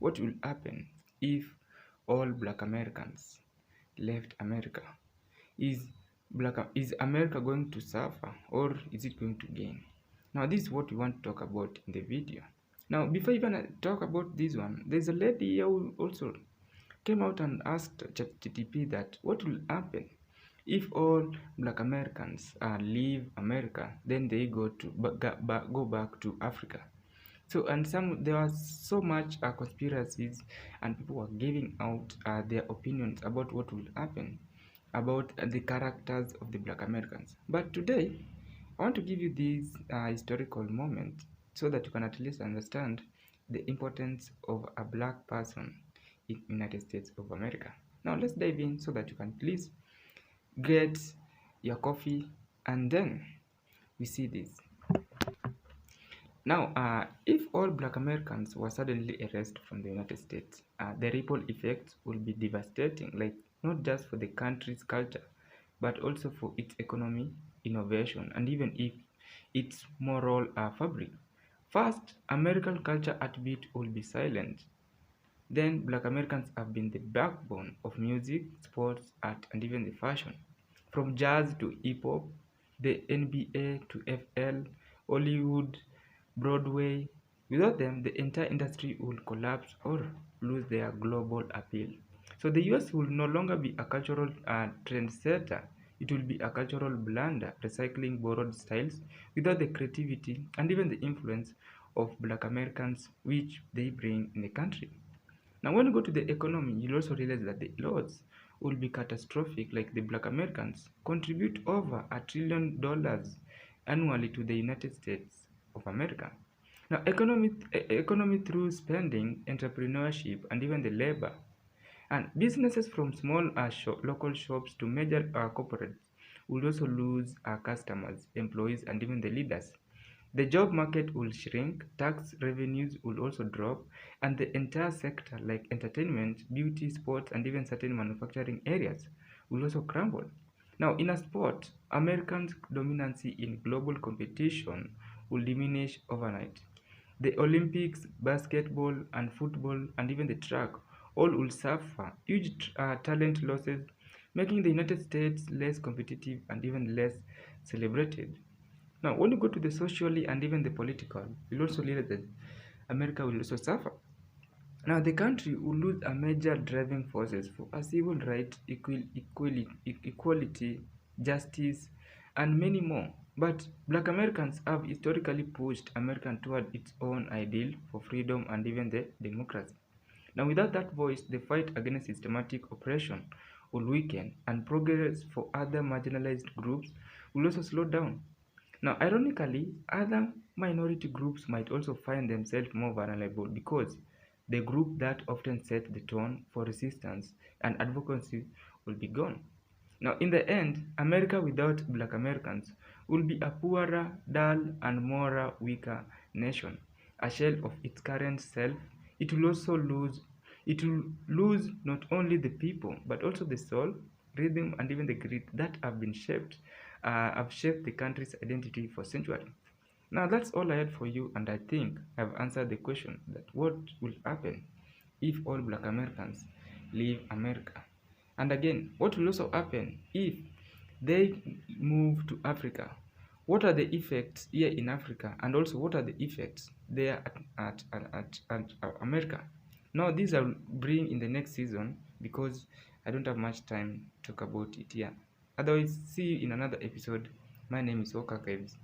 what will happen if all black Americans left America? Is America going to suffer or is it going to gain? Now this is what we want to talk about in the video. Now before even I talk about this one, there's a lady here who also came out and asked ChatGPT that what will happen if all black Americans leave America, then they go back to Africa. So and there was so much conspiracies, and people were giving out their opinions about what will happen, about the characters of the black Americans. But today, I want to give you this historical moment so that you can at least understand the importance of a black person in United States of America. Now let's dive in so that you can please get your coffee and then we see this. Now, if all black Americans were suddenly erased from the United States, the ripple effects will be devastating, like not just for the country's culture, but also for its economy, innovation, and even if its moral fabric. First, American culture heartbeat will be silent. Then, black Americans have been the backbone of music, sports, art, and even the fashion. From jazz to hip hop, the NBA to FL, Hollywood, Broadway. Without them, the entire industry will collapse or lose their global appeal. So the US will no longer be a cultural trendsetter. It will be a cultural blunder, recycling borrowed styles without the creativity and even the influence of black Americans which they bring in the country. Now, when you go to the economy, you'll also realize that the loss will be catastrophic, like the black Americans contribute over $1 trillion annually to the United States of America. Now, economy through spending, entrepreneurship, and even the labor. And businesses from small local shops to major corporates will also lose customers, employees, and even the leaders. The job market will shrink, tax revenues will also drop, and the entire sector like entertainment, beauty, sports, and even certain manufacturing areas will also crumble. Now, in a sport, Americans' dominancy in global competition will diminish overnight. The Olympics, basketball, and football, and even the track all will suffer huge talent losses, making the United States less competitive and even less celebrated. Now, when you go to the socially and even the political, you'll also realize that America will also suffer. Now, the country will lose a major driving forces for a civil right, equality, justice, and many more. But black Americans have historically pushed America toward its own ideal for freedom and even the democracy. Now, without that voice, the fight against systematic oppression will weaken, and progress for other marginalized groups will also slow down. Now, ironically, other minority groups might also find themselves more vulnerable because the group that often set the tone for resistance and advocacy will be gone. Now, in the end, America without black Americans will be a poorer, dull, and more weaker nation, a shell of its current self. It will also lose not only the people but also the soul, rhythm, and even the grit that have shaped the country's identity for centuries. Now that's all I had for you, and I think I've answered the question that what will happen if all black Americans leave America? And again, what will also happen if they move to Africa? What are the effects here in Africa, and also what are the effects there at America? Now, these I'll bring in the next season because I don't have much time to talk about it here. Otherwise, see you in another episode. My name is Walker Caves.